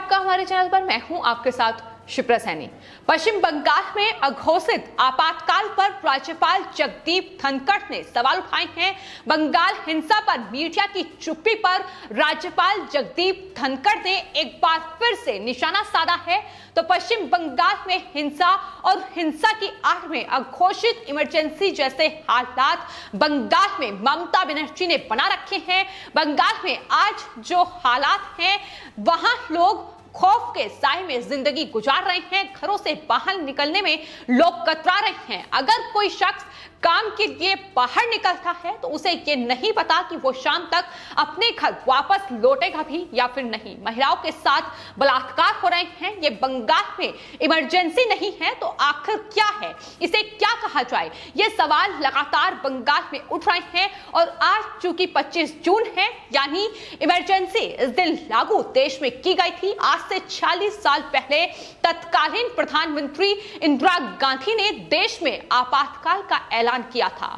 आपका हमारे चैनल पर। मैं हूं आपके साथ शिप्रा सैनी। पश्चिम बंगाल में अघोषित आपातकाल पर राज्यपाल जगदीप धनखड़ ने सवाल उठाए हैं। बंगाल हिंसा पर मीडिया की चुप्पी पर राज्यपाल जगदीप धनखड़ ने एक बार फिर से निशाना साधा है। तो पश्चिम बंगाल में हिंसा और हिंसा की आड़ में अघोषित इमरजेंसी जैसे हालात बंगाल में ममता बनर्जी ने बना रखे हैं। बंगाल में आज जो हालात हैं वहां लोग खौफ के साए में जिंदगी गुजार रहे हैं। घरों से बाहर निकलने में लोग कतरा रहे हैं। अगर कोई शख्स काम के लिए बाहर निकलता है तो उसे ये नहीं पता कि वो शाम तक अपने घर वापस लौटेगा भी या फिर नहीं। महिलाओं के साथ बलात्कार हो रहे हैं। ये बंगाल में इमरजेंसी नहीं है तो आखिर क्या है, इसे क्या कहा जाए? ये सवाल लगातार बंगाल में उठ रहे हैं। और आज चूंकि 25 जून है, यानी इमरजेंसी इस दिन लागू देश में की गई थी। आज से 40 साल पहले तत्कालीन प्रधानमंत्री इंदिरा गांधी ने देश में आपातकाल का ऐलान किया था।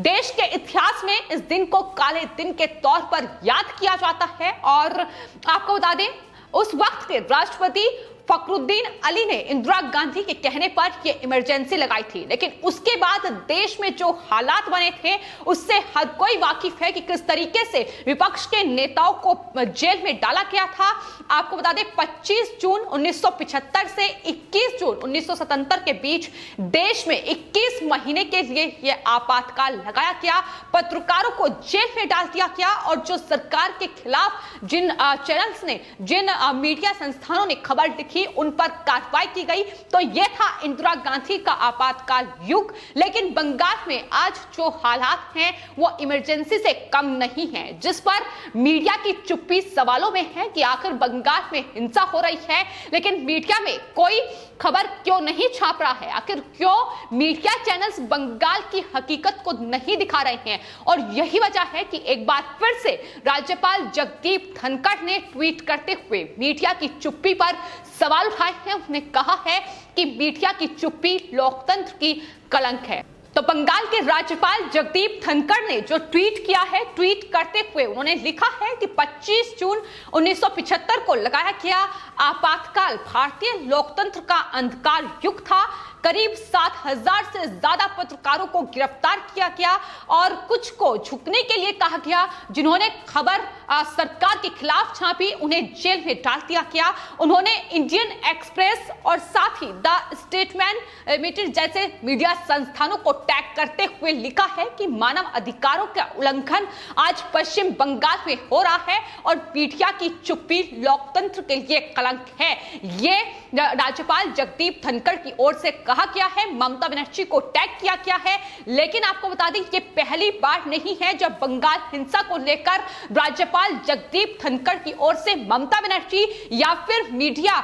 देश के इतिहास में इस दिन को काले दिन के तौर पर याद किया जाता है। और आपको बता दें, उस वक्त के राष्ट्रपति फखरुद्दीन अली ने इंदिरा गांधी के कहने पर यह इमरजेंसी लगाई थी। लेकिन उसके बाद देश में जो हालात बने थे उससे हर कोई वाकिफ है कि किस तरीके से विपक्ष के नेताओं को जेल में डाला गया था। आपको बता दें, 25 जून 1975 से 21 जून 1977 के बीच देश में 21 महीने के लिए यह आपातकाल लगाया गया। पत्रकारों को जेल में डाल दिया गया और जो सरकार के खिलाफ जिन चैनल्स ने, जिन मीडिया संस्थानों ने खबर लिखी, उन पर कार्रवाई की गई। तो यह था इंदिरा गांधी का आपातकाल युग। लेकिन बंगाल में आज जो हालात हैं वो इमरजेंसी से कम नहीं है, जिस पर मीडिया की चुप्पी सवालों में है कि आखिर बंगाल में हिंसा हो रही है लेकिन मीडिया में कोई खबर क्यों नहीं छाप रहा है? आखिर क्यों मीडिया चैनल्स बंगाल की हकीकत को नहीं दिखा रहे हैं? और यही वजह है कि एक बार फिर से राज्यपाल जगदीप धनखड़ ने ट्वीट करते हुए मीडिया की चुप्पी पर सवाल उठाए हैं। उन्होंने कहा है कि मीडिया की चुप्पी लोकतंत्र की कलंक है। तो बंगाल के राज्यपाल जगदीप धनखड़ ने जो ट्वीट किया है, ट्वीट करते हुए उन्होंने लिखा है कि 25 जून 1975 को लगाया गया आपातकाल भारतीय लोकतंत्र का अंधकार युग था। करीब 7,000 से ज्यादा पत्रकारों को गिरफ्तार किया गया और कुछ को झुकने के लिए कहा गया। जिन्होंने खबर सरकार के खिलाफ छापी उन्हें जेल में डाल दिया गया। उन्होंने इंडियन एक्सप्रेस और साथ ही द स्टेटमैन लिमिटेड जैसे मीडिया संस्थानों को टैग करते हुए लिखा है कि मानव अधिकारों का उल्लंघन आज पश्चिम बंगाल में हो रहा है और मीडिया की चुप्पी लोकतंत्र के लिए कलंक है। ये राज्यपाल जगदीप धनखड़ की ओर से कहा गया है। ममता बनर्जी को टैग किया गया है। लेकिन आपको बता दें, ये पहली बार नहीं है जब बंगाल हिंसा को लेकर राज्यपाल जगदीप धनखड़ की ओर से ममता बनर्जी या फिर मीडिया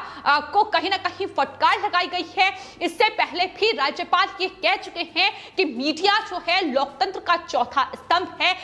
को कहीं ना कहीं फटकार लगाई गई है। इससे पहले भी राज्यपाल ये कह चुके हैं कि मीडिया जो है लोकतंत्र का चौथा स्तंभ है।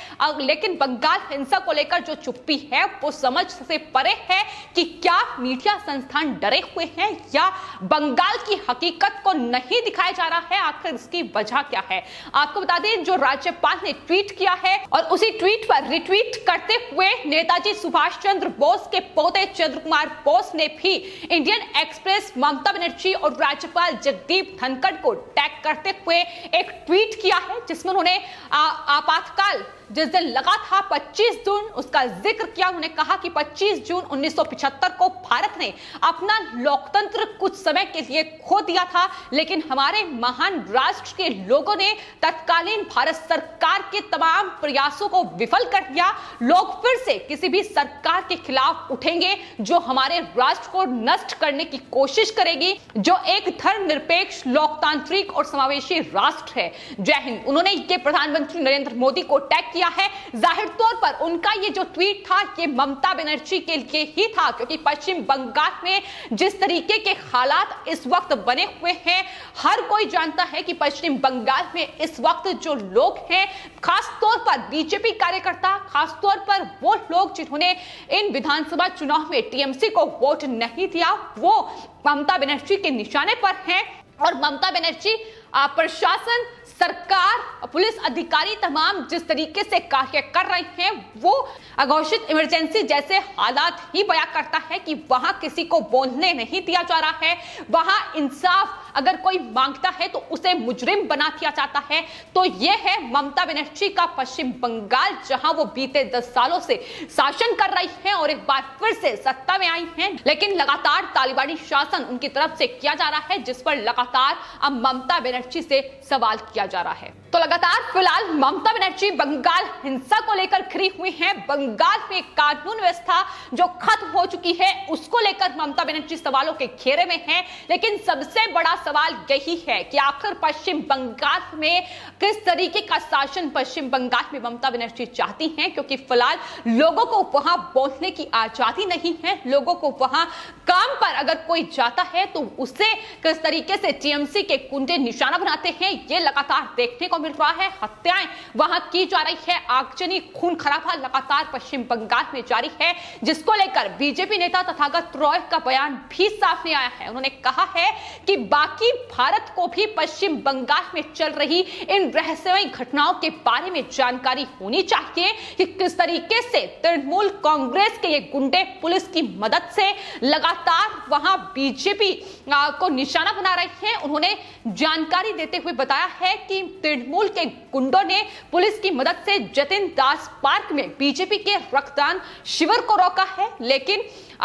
लेकिन बंगाल हिंसा को लेकर जो चुप्पी है वो समझ से परे है कि क्या मीडिया संस्थान डरे हुए हैं या बंगाल की हकीकत को नहीं दिखाया जा रहा है। आखिर इसकी वजह क्या है? आपको बता दें, जो राज्यपाल ने ट्वीट किया है और उसी ट्वीट पर रिट्वीट करते हुए नेताजी सुभाष चंद्र बोस के पोते चंद्र कुमार बोस ने भी इंडियन एक्सप्रेस, ममता बनर्जी और राज्यपाल जगदीप धनखड़ को टैग करते हुए एक ट्वीट किया है जिसमें उन्होंने आपातकाल जिस दिन लगा था 25 जून उसका जिक्र किया। उन्होंने कहा कि 25 जून 1975 को भारत ने अपना लोकतंत्र कुछ समय के लिए खो दिया था, लेकिन हमारे महान राष्ट्र के लोगों ने तत्कालीन भारत सरकार के तमाम प्रयासों को विफल कर दिया। लोग फिर से किसी भी सरकार के खिलाफ उठेंगे जो हमारे राष्ट्र को नष्ट करने की कोशिश करेगी, जो एक धर्मनिरपेक्ष, लोकतांत्रिक और समावेशी राष्ट्र है। जय हिंद। उन्होंने ये प्रधानमंत्री नरेंद्र मोदी को टैग किया है। जाहिर तौर पर उनका ये जो ट्वीट था ये ममता बनर्जी के लिए ही था, क्योंकि पश्चिम बंगाल में जिस तरीके के हालात इस वक्त बने हुए हैं, हर कोई जानता है कि पश्चिम बंगाल में इस वक्त जो लोग हैं, खास तौर पर बीजेपी कार्यकर्ता, खास तौर पर वो लोग जिन्होंने इन विधानसभा चुनाव में टीएमसी को वोट नहीं दिया, वो ममता बनर्जी के निशाने पर हैं। और ममता बनर्जी प्रशासन, सरकार, पुलिस अधिकारी तमाम जिस तरीके से कार्य कर रहे हैं वो अघोषित इमरजेंसी जैसे हालात ही बयां करता है कि वहां किसी को बोलने नहीं दिया जा रहा है। वहां इंसाफ अगर कोई मांगता है तो उसे मुजरिम बना दिया जाता है। तो यह है ममता बनर्जी का पश्चिम बंगाल, जहां वो बीते 10 सालों से शासन कर रही हैं और एक बार फिर से सत्ता में आई हैं, लेकिन लगातार तालिबानी शासन उनकी तरफ से किया जा रहा है, जिस पर लगातार अब ममता बनर्जी से सवाल किया जा रहा है। तो लगातार फिलहाल ममता बनर्जी बंगाल हिंसा को लेकर खड़ी हुई हैं। बंगाल में कानून व्यवस्था जो खत्म हो चुकी है उसको लेकर ममता बनर्जी सवालों के घेरे में है। लेकिन सबसे बड़ा सवाल यही है कि आखिर पश्चिम बंगाल में किस तरीके का शासन पश्चिम बंगाल में ममता बनर्जी चाहती हैं, क्योंकि फिलहाल लोगों को वहां बोलने की आजादी नहीं है। लोगों को वहां काम पर अगर कोई जाता है तो उसे किस तरीके से टीएमसी के गुंडे निशाना बनाते हैं, ये लगातार देखने को मिल रहा है। हत्याएं वहां की जा रही है, आगजनी, खून खराबा लगातार पश्चिम बंगाल में जारी है, जिसको लेकर बीजेपी नेता तथागत रॉय का बयान भी सामने आया है। उन्होंने कहा है कि बाकी भारत को भी पश्चिम बंगाल में चल रही इन रहस्यमयी घटनाओं के बारे में जानकारी होनी चाहिए कि किस तरीके से तृणमूल कांग्रेस के ये गुंडे पुलिस की मदद से लगातार वहां बीजेपी को निशाना बना रहे हैं। उन्होंने जानकारी देते हुए बताया है कि तृणमूल के गुंडों ने पुलिस की मदद से जतिन दास पार्क में बीजेपी के रक्तदान शिविर को रोका है, लेकिन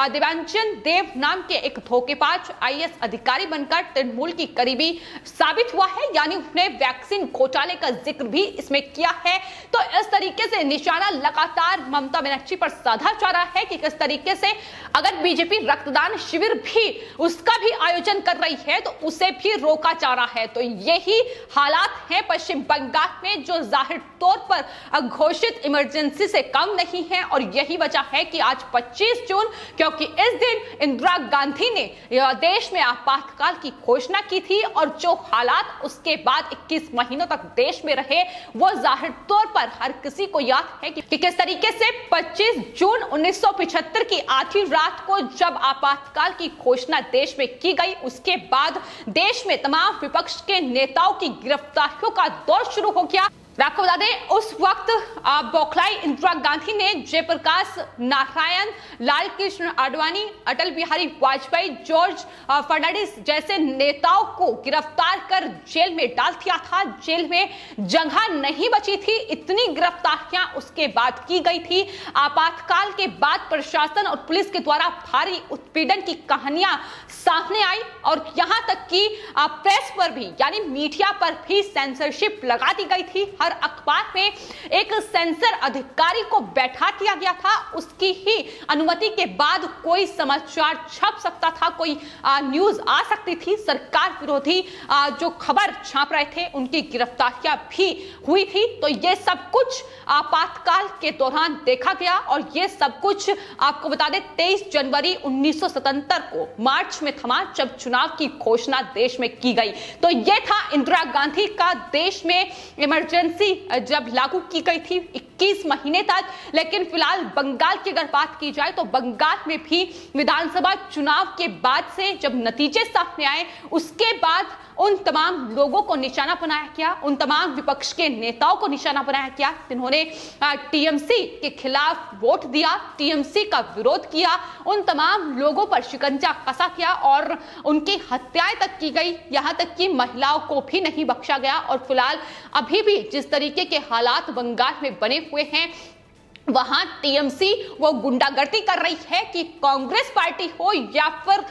देवांजन देव नाम के एक धोखेबाज आईएएस अधिकारी बनकर तृणमूल की करीबी साबित हुआ है, यानी उसने वैक्सीन घोटाले का जिक्र भी इसमें किया है। तो इस तरीके से निशाना लगातार ममता बनर्जी पर साधा जा रहा है कि किस तरीके से अगर बीजेपी रक्तदान शिविर भी उसका भी आयोजन कर रही है तो उसे भी रोका जा रहा है। तो यही हालात हैं पश्चिम बंगाल में, जो जाहिर तौर पर घोषित इमरजेंसी से कम नहीं है। और यही वजह है कि आज 25 जून, क्योंकि इस दिन इंदिरा गांधी ने देश में आपातकाल की घोषणा की थी और जो हालात उसके बाद 21 महीनों तक देश में रहे वो जाहिर तौर पर हर किसी को याद है कि किस तरीके से 25 जून 1975 की आधी रात को जब आपातकाल की घोषणा देश में की गई, उसके बाद देश में तमाम विपक्ष के नेताओं की गिरफ्तारियों का दौर शुरू हो गया। आपको बता दें उस वक्त बौखलाई इंदिरा गांधी ने जयप्रकाश नारायण, लाल कृष्ण आडवाणी, अटल बिहारी वाजपेयी, जॉर्ज फर्नांडिस जैसे नेताओं को गिरफ्तार कर जेल में डाल दिया था। जेल में जगह नहीं बची थी, इतनी गिरफ्तारियां उसके बाद की गई थी। आपातकाल के बाद प्रशासन और पुलिस के द्वारा भारी उत्पीड़न की कहानियां सामने आई और यहां तक कि प्रेस पर भी यानी मीडिया पर भी सेंसरशिप लगा दी गई थी। हर अखबार में एक सेंसर अधिकारी को बैठा दिया गया था, उसकी ही अनुमति के बाद कोई समाचार छप सकता था, कोई न्यूज आ सकती थी। सरकार विरोधी जो खबर छाप रहे थे उनकी गिरफ्तारियां भी हुई थी। तो ये सब कुछ आपातकाल के दौरान देखा गया और ये सब कुछ आपको बता दें 23 जनवरी 1977 को मार्च में थमा, जब चुनाव की घोषणा देश में की गई। तो यह था इंदिरा गांधी का देश में इमरजेंसी जब लागू की गई थी 21 महीने तक। लेकिन फिलहाल बंगाल की अगर बात की जाए तो बंगाल में भी विधानसभा चुनाव के बाद से जब नतीजे सामने आए उसके बाद उन तमाम लोगों को निशाना बनाया गया, उन तमाम विपक्ष के नेताओं को निशाना बनाया गया जिन्होंने टीएमसी के खिलाफ वोट दिया, टीएमसी का विरोध किया। उन तमाम लोगों पर शिकंजा कसा गया और उनकी हत्याएं तक की गई, यहां तक कि महिलाओं को भी नहीं बख्शा गया। और फिलहाल अभी भी जिस तरीके के हालात बंगाल में बने हुए हैं वहां टीएमसी वो गुंडागर्दी कर रही है कि कांग्रेस पार्टी हो या फिर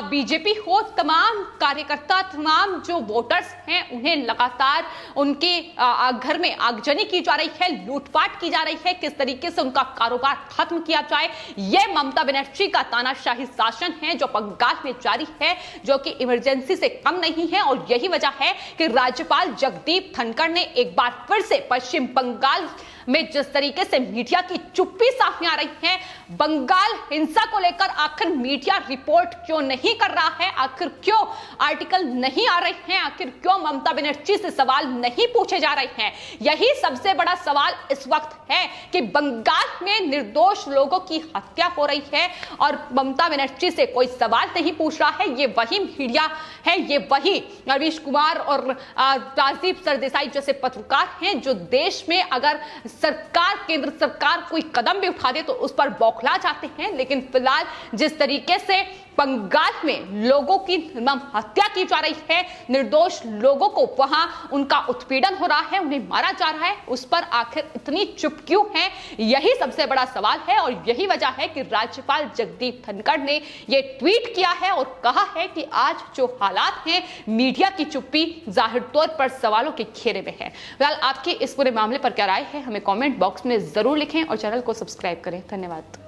बीजेपी हो, तमाम कार्यकर्ता, तमाम जो वोटर्स हैं उन्हें लगातार उनके घर में आगजनी की जा रही है, लूटपाट की जा रही है, किस तरीके से उनका कारोबार खत्म किया जाए। यह ममता बनर्जी का तानाशाही शासन है जो बंगाल में जारी है, जो कि इमरजेंसी से कम नहीं है। और यही वजह है कि राज्यपाल जगदीप धनखड़ ने एक बार फिर से पश्चिम बंगाल में जिस तरीके से मीडिया की चुप्पी सामने आ रही है, बंगाल हिंसा को लेकर आखिर मीडिया रिपोर्ट क्यों नहीं कर रहा है, आखिर क्यों आर्टिकल नहीं आ रहे हैं, आखिर क्यों ममता बनर्जी से सवाल नहीं पूछे जा रहे हैं, यही सबसे बड़ा सवाल इस वक्त है कि बंगाल में निर्दोष लोगों की हत्या हो रही है और ममता बनर्जी से कोई सवाल नहीं पूछ रहा है। ये वही मीडिया है, ये वही रवीश कुमार और राजीव सरदेसाई जैसे पत्रकार हैं जो देश में अगर सरकार, केंद्र सरकार कोई कदम भी उठा दे तो उस पर बौखला जाते हैं। लेकिन फिलहाल जिस तरीके से बंगाल में लोगों की निर्मम हत्या की जा रही है, निर्दोष लोगों को वहां उनका उत्पीड़न हो रहा है, उन्हें मारा जा रहा है, उस पर आखिर इतनी चुप क्यों है, यही सबसे बड़ा सवाल है। और यही वजह है कि राज्यपाल जगदीप धनखड़ ने यह ट्वीट किया है और कहा है कि आज जो हालात हैं, मीडिया की चुप्पी जाहिर तौर पर सवालों के घेरे में है। फिलहाल आपकी इस पूरे मामले पर क्या राय है, हमें कमेंट बॉक्स में जरूर लिखें और चैनल को सब्सक्राइब करें। धन्यवाद।